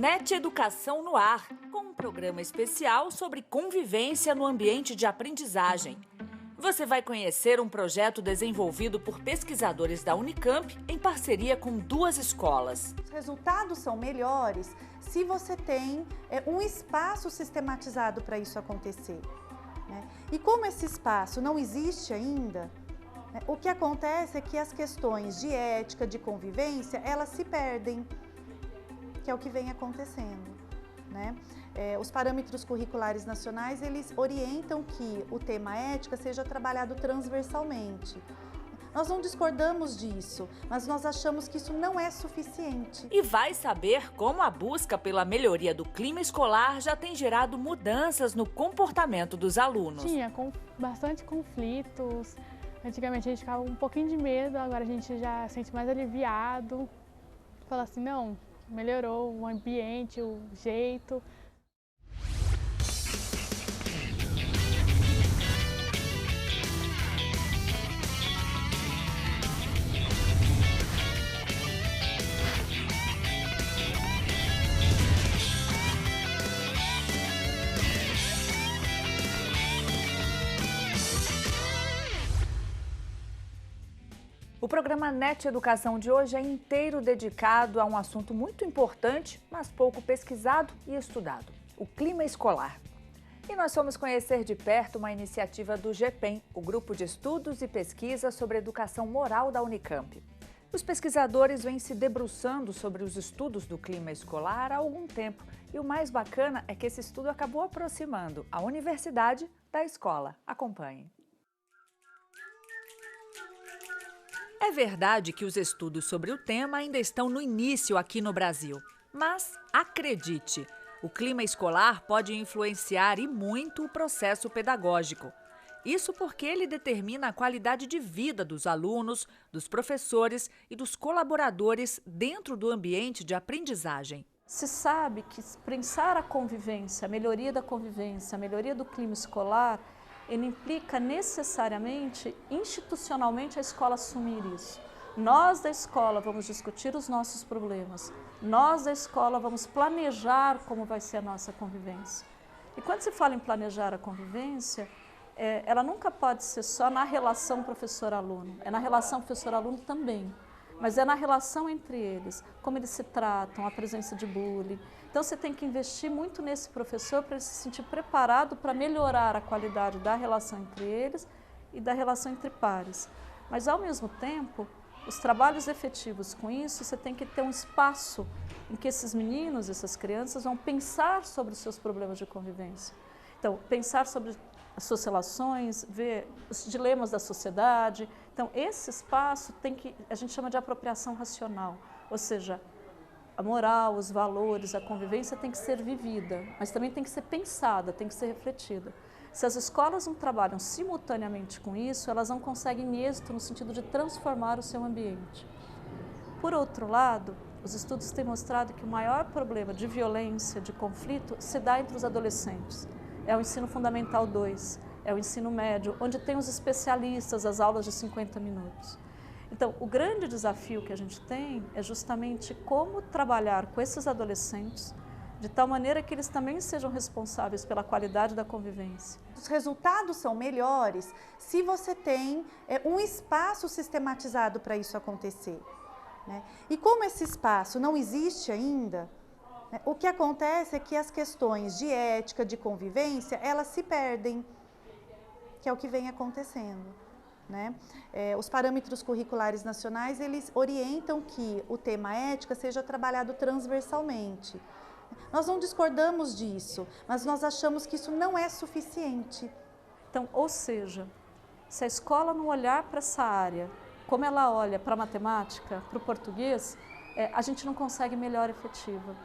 NET Educação no Ar, com um programa especial sobre convivência no ambiente de aprendizagem. Você vai conhecer um projeto desenvolvido por pesquisadores da Unicamp em parceria com 2 escolas. Os resultados são melhores se você tem um espaço sistematizado para isso acontecer, né? E como esse espaço não existe ainda, o que acontece é que as questões de ética, de convivência, elas se perdem, que é o que vem acontecendo, né? Os parâmetros curriculares nacionais, eles orientam que o tema ética seja trabalhado transversalmente. Nós não discordamos disso, mas nós achamos que isso não é suficiente. E vai saber como a busca pela melhoria do clima escolar já tem gerado mudanças no comportamento dos alunos. Tinha bastante conflitos. Antigamente a gente ficava um pouquinho de medo, agora a gente já se sente mais aliviado. Fala assim, não, melhorou o ambiente, o jeito. O programa NET Educação de hoje é inteiro dedicado a um assunto muito importante, mas pouco pesquisado e estudado: o clima escolar. E nós fomos conhecer de perto uma iniciativa do GPEM, o Grupo de Estudos e Pesquisa sobre Educação Moral da Unicamp. Os pesquisadores vêm se debruçando sobre os estudos do clima escolar há algum tempo, e o mais bacana é que esse estudo acabou aproximando a universidade da escola. Acompanhe. É verdade que os estudos sobre o tema ainda estão no início aqui no Brasil. Mas, acredite, o clima escolar pode influenciar e muito o processo pedagógico. Isso porque ele determina a qualidade de vida dos alunos, dos professores e dos colaboradores dentro do ambiente de aprendizagem. Se sabe que pensar a convivência, a melhoria da convivência, a melhoria do clima escolar, ele implica necessariamente, institucionalmente, a escola assumir isso. Nós da escola vamos discutir os nossos problemas, nós da escola vamos planejar como vai ser a nossa convivência. E quando se fala em planejar a convivência, ela nunca pode ser só na relação professor-aluno, é na relação professor-aluno também, mas é na relação entre eles, como eles se tratam, a presença de bullying. Então você tem que investir muito nesse professor para ele se sentir preparado para melhorar a qualidade da relação entre eles e da relação entre pares. Mas ao mesmo tempo, os trabalhos efetivos com isso, você tem que ter um espaço em que esses meninos, essas crianças vão pensar sobre os seus problemas de convivência. Então, pensar sobre as suas relações, ver os dilemas da sociedade. Então, esse espaço a gente chama de apropriação racional, ou seja, a moral, os valores, a convivência tem que ser vivida, mas também tem que ser pensada, tem que ser refletida. Se as escolas não trabalham simultaneamente com isso, elas não conseguem êxito no sentido de transformar o seu ambiente. Por outro lado, os estudos têm mostrado que o maior problema de violência, de conflito, se dá entre os adolescentes. É o ensino fundamental 2, é o ensino médio, onde tem os especialistas, as aulas de 50 minutos. Então, o grande desafio que a gente tem é justamente como trabalhar com esses adolescentes de tal maneira que eles também sejam responsáveis pela qualidade da convivência. Os resultados são melhores se você tem um espaço sistematizado para isso acontecer, né? E como esse espaço não existe ainda, o que acontece é que as questões de ética, de convivência, elas se perdem, que é o que vem acontecendo, né? Os parâmetros curriculares nacionais, eles orientam que o tema ética seja trabalhado transversalmente. Nós não discordamos disso, mas nós achamos que isso não é suficiente. Então, ou seja, se a escola não olhar para essa área, como ela olha para a matemática, para o português, a gente não consegue melhora efetiva.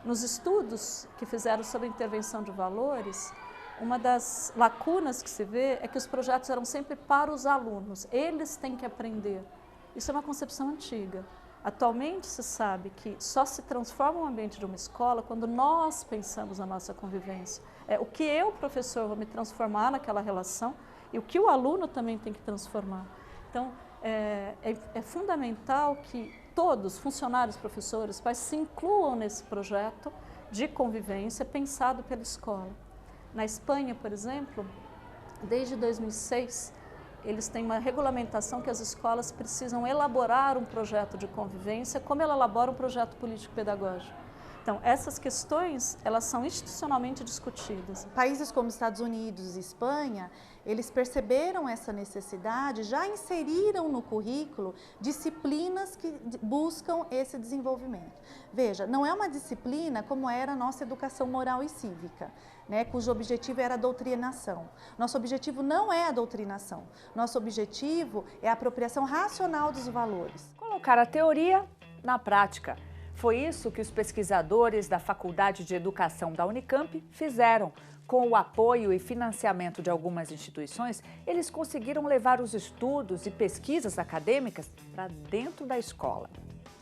Nos estudos que fizeram sobre intervenção de valores, uma das lacunas que se vê é que os projetos eram sempre para os alunos, eles têm que aprender. Isso é uma concepção antiga. Atualmente se sabe que só se transforma o ambiente de uma escola quando nós pensamos na nossa convivência. O que eu, professor, vou me transformar naquela relação e o que o aluno também tem que transformar. Então, é fundamental que todos, funcionários, professores, pais, se incluam nesse projeto de convivência pensado pela escola. Na Espanha, por exemplo, desde 2006, eles têm uma regulamentação que as escolas precisam elaborar um projeto de convivência, como ela elabora um projeto político-pedagógico. Então, essas questões, elas são institucionalmente discutidas. Países como Estados Unidos e Espanha, eles perceberam essa necessidade, já inseriram no currículo disciplinas que buscam esse desenvolvimento. Veja, não é uma disciplina como era a nossa educação moral e cívica, né, cujo objetivo era a doutrinação. Nosso objetivo não é a doutrinação, nosso objetivo é a apropriação racional dos valores. Colocar a teoria na prática. Foi isso que os pesquisadores da Faculdade de Educação da Unicamp fizeram. Com o apoio e financiamento de algumas instituições, eles conseguiram levar os estudos e pesquisas acadêmicas para dentro da escola.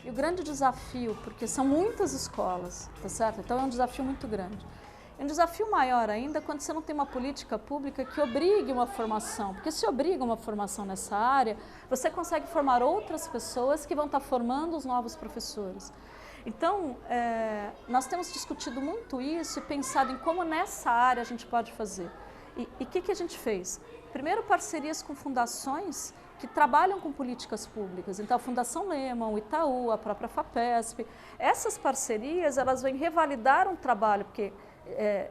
E o grande desafio, porque são muitas escolas, tá certo? Então é um desafio muito grande. É um desafio maior ainda quando você não tem uma política pública que obrigue uma formação, porque se obriga uma formação nessa área, você consegue formar outras pessoas que vão estar formando os novos professores. Então, nós temos discutido muito isso e pensado em como nessa área a gente pode fazer. E o que a gente fez? Primeiro, parcerias com fundações que trabalham com políticas públicas. Então, a Fundação Lehman, o Itaú, a própria FAPESP. Essas parcerias, elas vêm revalidar um trabalho, porque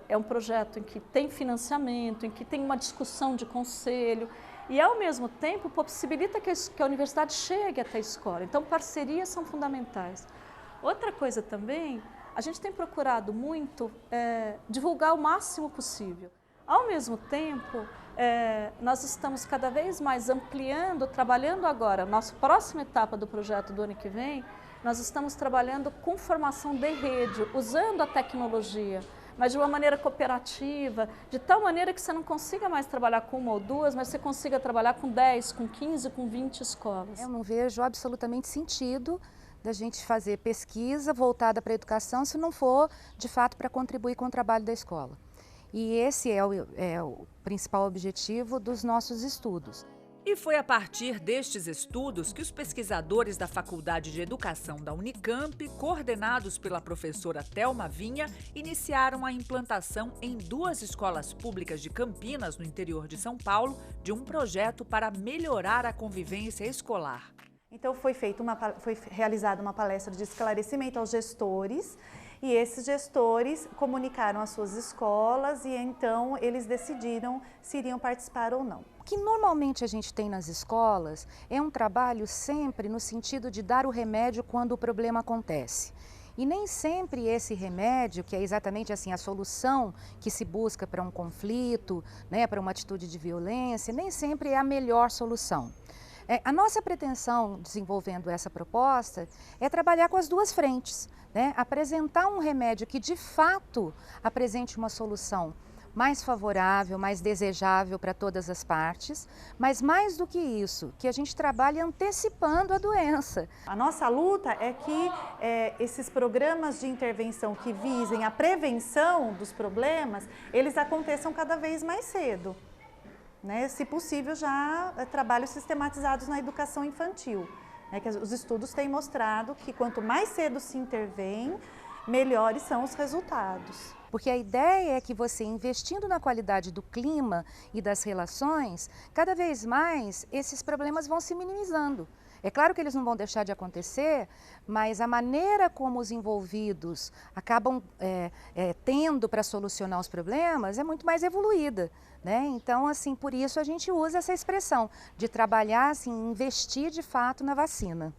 é um projeto em que tem financiamento, em que tem uma discussão de conselho e, ao mesmo tempo, possibilita que a universidade chegue até a escola. Então, parcerias são fundamentais. Outra coisa também, a gente tem procurado muito divulgar o máximo possível. Ao mesmo tempo, nós estamos cada vez mais ampliando, trabalhando agora, nossa próxima etapa do projeto do ano que vem, nós estamos trabalhando com formação de rede, usando a tecnologia, mas de uma maneira cooperativa, de tal maneira que você não consiga mais trabalhar com uma ou duas, mas você consiga trabalhar com 10, com 15, com 20 escolas. Eu não vejo absolutamente sentido da gente fazer pesquisa voltada para a educação se não for, de fato, para contribuir com o trabalho da escola. E esse é o principal objetivo dos nossos estudos. E foi a partir destes estudos que os pesquisadores da Faculdade de Educação da Unicamp, coordenados pela professora Thelma Vinha, iniciaram a implantação em 2 escolas públicas de Campinas, no interior de São Paulo, de um projeto para melhorar a convivência escolar. Então foi realizada uma palestra de esclarecimento aos gestores e esses gestores comunicaram às suas escolas e então eles decidiram se iriam participar ou não. O que normalmente a gente tem nas escolas é um trabalho sempre no sentido de dar o remédio quando o problema acontece. E nem sempre esse remédio, que é exatamente assim a solução que se busca para um conflito, né, para uma atitude de violência, nem sempre é a melhor solução. A nossa pretensão, desenvolvendo essa proposta, é trabalhar com as 2 frentes, né? Apresentar um remédio que, de fato, apresente uma solução mais favorável, mais desejável para todas as partes, mas mais do que isso, que a gente trabalhe antecipando a doença. A nossa luta é que esses programas de intervenção que visem a prevenção dos problemas, eles aconteçam cada vez mais cedo. Né, se possível, já trabalhos sistematizados na educação infantil. Né, que os estudos têm mostrado que quanto mais cedo se intervém, melhores são os resultados. Porque a ideia é que você, investindo na qualidade do clima e das relações, cada vez mais esses problemas vão se minimizando. É claro que eles não vão deixar de acontecer, mas a maneira como os envolvidos acabam tendo para solucionar os problemas é muito mais evoluída, né? Então, assim, por isso a gente usa essa expressão de trabalhar, assim, investir de fato na vacina.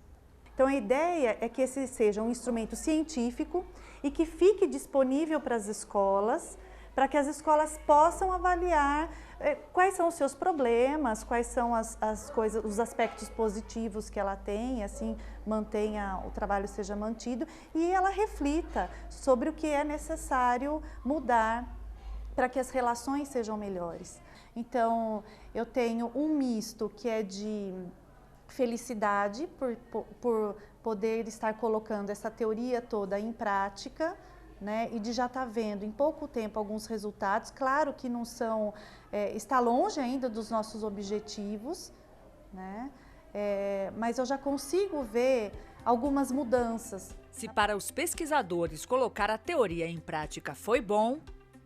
Então, a ideia é que esse seja um instrumento científico e que fique disponível para as escolas, para que as escolas possam avaliar quais são os seus problemas, quais são as coisas, os aspectos positivos que ela tem, assim o trabalho seja mantido e ela reflita sobre o que é necessário mudar para que as relações sejam melhores. Então, eu tenho um misto que é de felicidade por poder estar colocando essa teoria toda em prática, né, e de já estar vendo em pouco tempo alguns resultados. Claro que não são, está longe ainda dos nossos objetivos, né, mas eu já consigo ver algumas mudanças. Se para os pesquisadores colocar a teoria em prática foi bom,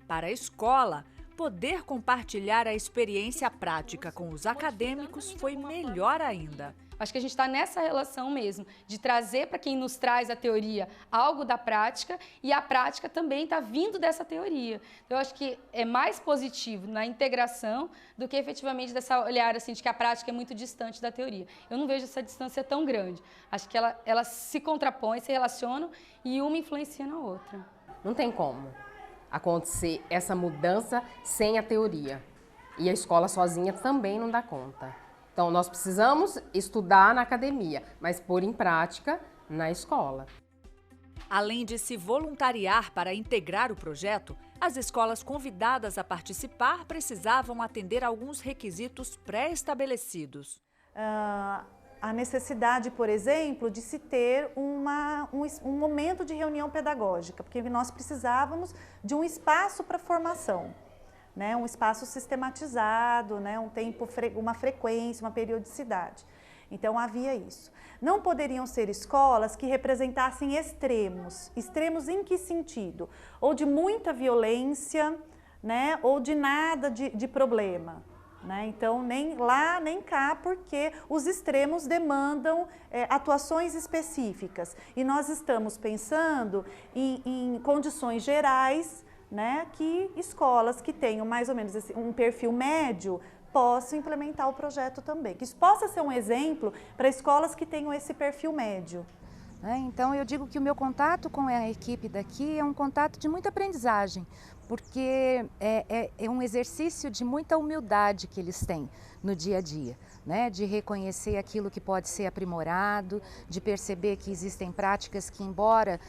para a escola, poder compartilhar a experiência prática com os acadêmicos foi melhor ainda. Acho que a gente está nessa relação mesmo, de trazer para quem nos traz a teoria algo da prática e a prática também está vindo dessa teoria. Então, eu acho que é mais positivo na integração do que efetivamente dessa olhar assim, de que a prática é muito distante da teoria. Eu não vejo essa distância tão grande. Acho que elas se contrapõem, se relacionam e uma influencia na outra. Não tem como acontecer essa mudança sem a teoria. E a escola sozinha também não dá conta. Então, nós precisamos estudar na academia, mas pôr em prática na escola. Além de se voluntariar para integrar o projeto, as escolas convidadas a participar precisavam atender a alguns requisitos pré-estabelecidos. A necessidade, por exemplo, de se ter um momento de reunião pedagógica, porque nós precisávamos de um espaço para formação. Né, um espaço sistematizado, né, um tempo, uma frequência, uma periodicidade. Então, havia isso. Não poderiam ser escolas que representassem extremos. Extremos em que sentido? Ou de muita violência, né, ou de nada de problema. Né? Então, nem lá, nem cá, porque os extremos demandam atuações específicas. E nós estamos pensando em condições gerais, né, que escolas que tenham mais ou menos um perfil médio possam implementar o projeto também. Que isso possa ser um exemplo para escolas que tenham esse perfil médio. Então, eu digo que o meu contato com a equipe daqui é um contato de muita aprendizagem, porque é um exercício de muita humildade que eles têm no dia a dia, né? De reconhecer aquilo que pode ser aprimorado, de perceber que existem práticas que, embora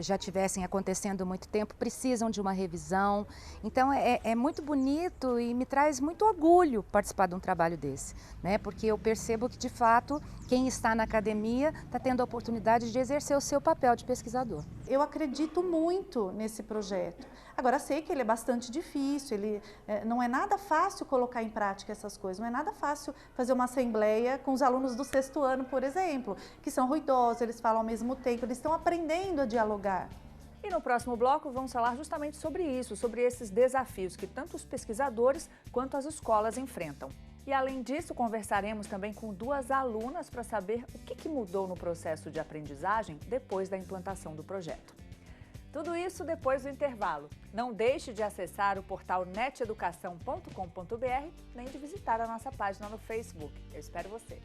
já tivessem acontecendo há muito tempo, precisam de uma revisão. Então, é muito bonito e me traz muito orgulho participar de um trabalho desse, né? Porque eu percebo que, de fato, quem está na academia está tendo a oportunidade de exercer o seu papel de pesquisador. Eu acredito muito nesse projeto. Agora, sei que ele é bastante difícil, não é nada fácil colocar em prática essas coisas, não é nada fácil fazer uma assembleia com os alunos do 6º ano, por exemplo, que são ruidosos, eles falam ao mesmo tempo, eles estão aprendendo a dialogar. E no próximo bloco vamos falar justamente sobre isso, sobre esses desafios que tanto os pesquisadores quanto as escolas enfrentam. E além disso, conversaremos também com 2 alunas para saber o que mudou no processo de aprendizagem depois da implantação do projeto. Tudo isso depois do intervalo. Não deixe de acessar o portal neteducação.com.br nem de visitar a nossa página no Facebook. Eu espero você!